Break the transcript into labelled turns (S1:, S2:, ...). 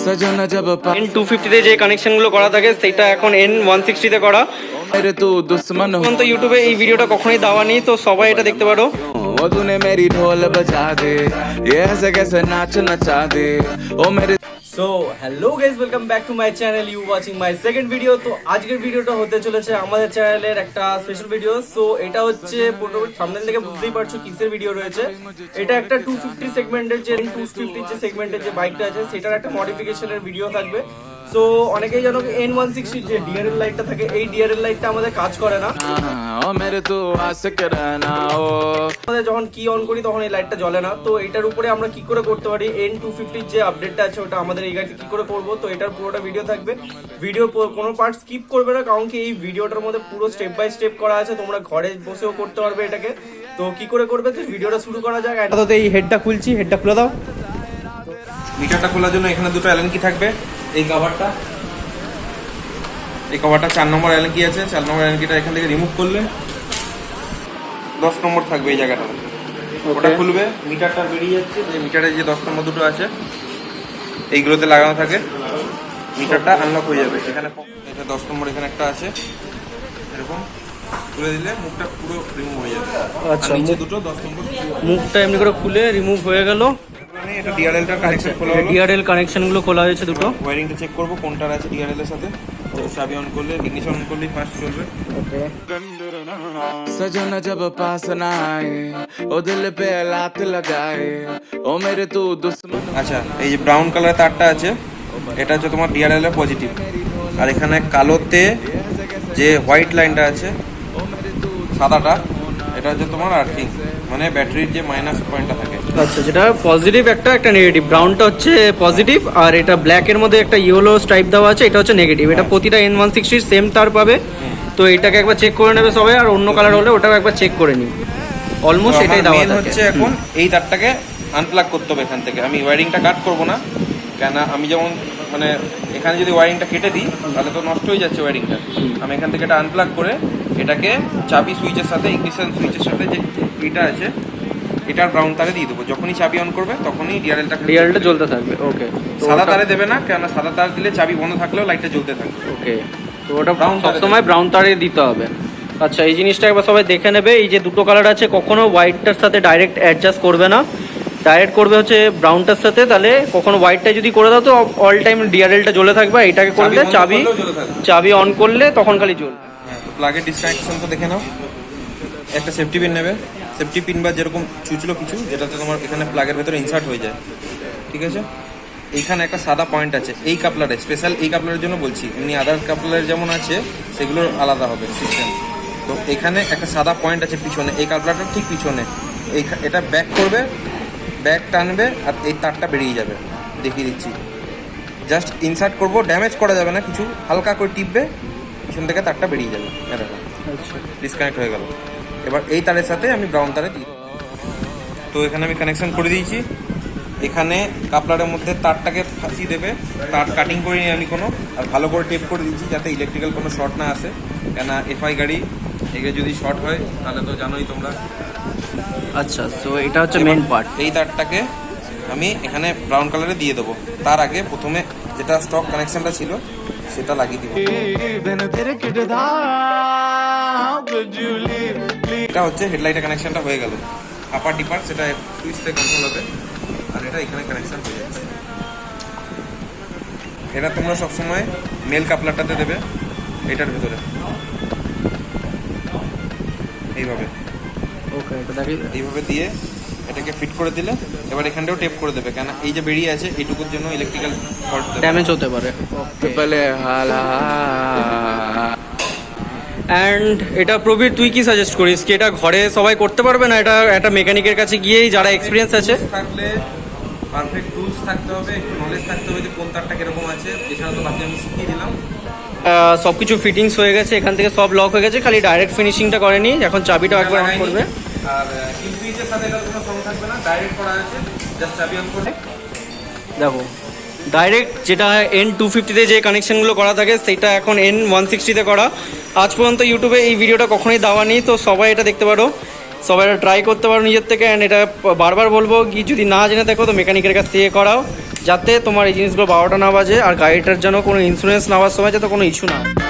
S1: N250 তে যে কানেকশনগুলো করা থাকে সেটা এখন N160 তে করা। এখন তো ইউটিউবে এই ভিডিওটা কখনোই দেওয়া নেই, তো সবাই এটা দেখতে পারো।
S2: वो तूने मेरी ढोल बजा दे ये ऐसे कैसे नाच नचा दे ओ मेरे।
S1: So hello guys, welcome back to my channel, you watching my second video. তো আজকের ভিডিওটা হতে চলেছে আমাদের চ্যানেলের একটা স্পেশাল ভিডিও। সো এটা হচ্ছে সামনে থেকে বুঝতেই পারছো কিসের ভিডিও রয়েছে। এটা একটা 250 সেগমেন্টের যে 250 যে সেগমেন্টের যে বাইকটা আছে সেটার একটা মডিফিকেশনের ভিডিও থাকবে। সো অনেকেই জানো N160 যে ডিআরএল লাইটটা থাকে, এই ডিআরএল লাইটটা আমাদের কাজ করে না। আমাদের যখন কি অন করি তখন এই লাইটটা জ্বলে না। তো এটার উপরে আমরা কি করে করতে পারি, N250 যে আপডেটটা আছে ওটা আমাদের এই গাড়িতে কি করে করবো, তো এটার পুরোটা ভিডিও থাকবে। ভিডিও কোনো পার্ট স্কিপ করবে না, কারণ কি এই ভিডিওটার মধ্যে পুরো স্টেপ বাই স্টেপ করা আছে, তোমরা ঘরে বসেও করতে পারবে এটাকে। তো কি করে করবে, তো ভিডিওটা শুরু করা যাক। এটা তো এই হেডটা খুলছি, হেডটা খুলে দাও।
S3: মিটারটা খোলার জন্য এখানে দুটো অ্যালেন কি থাকবে। এই কভারটা 4 নম্বর অ্যালেন কি আছে, 4 নম্বর অ্যালেন কিটা এখান থেকে রিমুভ করলে 10 নম্বর থাকবে এই জায়গাটা, ওটা খুলবে। মিটারটা বেরিয়ে যাচ্ছে, যে মিটারে যে 10 নম্বর দুটো আছে এইগুলোতে লাগানো থাকে, মিটারটা আনলক হয়ে যাবে। এখানে এটা 10 নম্বর এখানে একটা আছে, এরকম খুলে দিলে মুখটা পুরো রিমুভ হয়ে যাবে।
S1: আচ্ছা,
S3: নিচে দুটো 10 নম্বর
S1: মুখটা এমনি করে খুলে রিমুভ হয়ে গেল।
S3: এটা ডিআরএলটা কানেকশন খোলা হলো,
S1: ডিআরএল কানেকশনগুলো খোলা হয়েছে দুটো।
S3: ওয়্যারিংটা চেক করব কোনটার আছে ডিআরএল এর সাথে। চাবি অন করলে, ইগনিশন অন করলেই ফার্স্ট চলবে।
S2: सजन जब पास ना आए ओ दिल पे लात लगाए ओ मेरे तू दुश्मन।
S3: আচ্ছা, এই যে ব্রাউন কালারের তারটা আছে এটা হচ্ছে তোমার ডিআরএল এর পজিটিভ, আর এখানে কালোতে যে হোয়াইট লাইনটা আছে সাদাটা এটা হচ্ছে তোমার আর্থিং, মানে ব্যাটারির যে মাইনাস পয়েন্টটা থাকে।
S1: আচ্ছা, যেটা পজিটিভ একটা নেগেটিভ, ব্রাউনটা হচ্ছে পজিটিভ আর এটা ব্ল্যাক এর মধ্যে একটা ইয়েলো স্ট্রাইপ দেওয়া আছে, এটা হচ্ছে নেগেটিভ। এটা প্রতিটা N160 সেম তার পাবে, তো এটাকে একবার চেক করে নেবে সবাই, আর অন্য কালার হলে ওটাও একবার চেক করে নিই। অলমোস্ট এটাই দেওয়া থাকে।
S3: হচ্ছে এখন এই তারটাকে আনপ্লাগ করতে হবে এখান থেকে। আমি ওয়্যারিংটা কাট করব না, কেন আমি যেমন মানে এখানে যদি ওয়্যারিংটা কেটে দিই তাহলে তো নষ্ট হয়ে যাচ্ছে ওয়্যারিংটা। আমি এখান থেকে এটা আনপ্লাগ করে এটাকে চাবি সুইচের সাথে, ইগনিশন সুইচের সাথে যে এটা আছে এটার ব্রাউন তারে দিয়ে দেবো। যখনই চাবি অন করবে তখনই ডিআরএলটা
S1: জ্বলতে থাকবে। ওকে,
S3: সাদা তারে দেবে না, কেন সাদা তার দিলে চাবি বন্ধ থাকলেও লাইটটা জ্বলতে থাকবে।
S1: ওকে, তো ওটা সবসময় ব্রাউন তারে দিতে হবে। আচ্ছা, এই জিনিসটা একবার সবাই দেখে নেবে। এই যে দুটো কালার আছে কখনো হোয়াইটটার সাথে ডাইরেক্ট অ্যাডজাস্ট করবে না, ডাইরেক্ট করবে হচ্ছে ব্রাউনটার সাথে। তাহলে কখনো হোয়াইটটা যদি করে দাও তো অল টাইম ডিআরএলটা জ্বলে থাকবে। এটাকে করলে চাবি অন করলে তখন খালি জ্বলবে।
S3: প্লাগের ডিসকানেকশন তো দেখে নাও। একটা সেফটি পিন নেবে, সেফটি পিন বা যেরকম চুচলো কিছু যেটাতে তোমার এখানে প্লাগের ভেতরে ইনসার্ট হয়ে যায়, ঠিক আছে। এইখানে একটা সাদা পয়েন্ট আছে এই কাপলারে, স্পেশাল এই কাপলারের জন্য বলছি, এমনি আদার কাপলারের যেমন আছে সেগুলোর আলাদা হবে সিস্টেম। তো এখানে একটা সাদা পয়েন্ট আছে পিছনে, এই কাপলারটা ঠিক পিছনে। এটা ব্যাক করবে, ব্যাক টানবে আর এই তারটা বেরিয়ে যাবে। দেখিয়ে দিচ্ছি, জাস্ট ইনসার্ট করবো, ড্যামেজ করা যাবে না কিছু, হালকা করে টিপবে, পিছন থেকে তারটা বেরিয়ে যাবে। এরকম ডিসকানেক্ট হয়ে গেল। এবার এই তারের সাথে আমি ব্রাউন তারে দিই। তো এখানে আমি কানেকশন করে দিয়েছি। এখানে কাপলারের মধ্যে তারটাকে ফাঁসিয়ে দেবে, তার কাটিং করে নিই আমি কোনো, আর ভালো করে টেপ করে দিচ্ছি যাতে ইলেকট্রিক্যাল কোনো শর্ট না আসে, কেন এফআই গাড়ি এগুলো যদি শর্ট হয় তাহলে তো জানোই তোমরা।
S1: আচ্ছা, তো এটা হচ্ছে মেইন পার্ট।
S3: এই তারটাকে আমি এখানে ব্রাউন কালারে দিয়ে দেবো। তার আগে প্রথমে যেটা স্টক কানেকশনটা ছিল সেটা লাগিয়ে দিব। এটা হচ্ছে হেডলাইটের কানেকশনটা হয়ে গেল। আপার ডিপার সেটা সুইচ থেকে কন্ট্রোল হবে, আর এটা এখানে কানেকশন হয়ে যাচ্ছে। এটা তোমরা সবসময় মেল কাপলারটাতে দেবে, এটার ভেতরে এইভাবে।
S1: ওকে, এটা দেখি
S3: এইভাবে দিয়ে এটাকে ফিট করে দিলে এবার এখানটাও টেপ করে দেবে, কেন এই যে বেরিয়ে আছে এইটুকুর জন্য ইলেকট্রিক্যাল ফল্ট
S1: ড্যামেজ হতে পারে। অ্যান্ড এটা প্রবীর, তুই কি সাজেস্ট করিস কি এটা ঘরে সবাই করতে পারবে না, এটা একটা মেকানিকের কাছে গিয়েই যারা এক্সপিরিয়েন্স আছে?
S3: থাকলে পারফেক্ট টুলস থাকতে হবে, একটু নলেজ থাকতে হবে যে কোন তারটা কিরকম আছে। এছাড়া তো বাকি আমি শিখিয়ে দিলাম।
S1: সব কিছু ফিটিংস হয়ে গেছে, এখান থেকে সব লক হয়ে গেছে, খালি ডাইরেক্ট ফিনিশিংটা করেনি। এখন চাবিটা একবার অন করবে,
S3: আর সুইচের সাথে এটা কোনো সঙ্গ থাকবে না, ডাইরেক্ট করা আছে, জাস্ট চাবি অন করে
S1: দেখো ডাইরেক্ট। যেটা N250 তে যে কানেকশনগুলো করা থাকে সেটা এখন N160 তে করা। আজ পর্যন্ত ইউটিউবে এই ভিডিওটা কখনোই দেওয়া নেই, তো সবাই এটা দেখতে পারো, সবাই এটা ট্রাই করতে পারো নিজের থেকে। অ্যান্ড এটা বারবার বলবো কি যদি না জেনে থাকো তো মেকানিকের কাছ থেকে করাও, যাতে তোমার এই জিনিসগুলো 12টা না বাজে, আর গাড়িটার যেন কোনো ইন্স্যুরেন্স নেওয়ার সময় যাতে কোনো ইস্যু না হয়।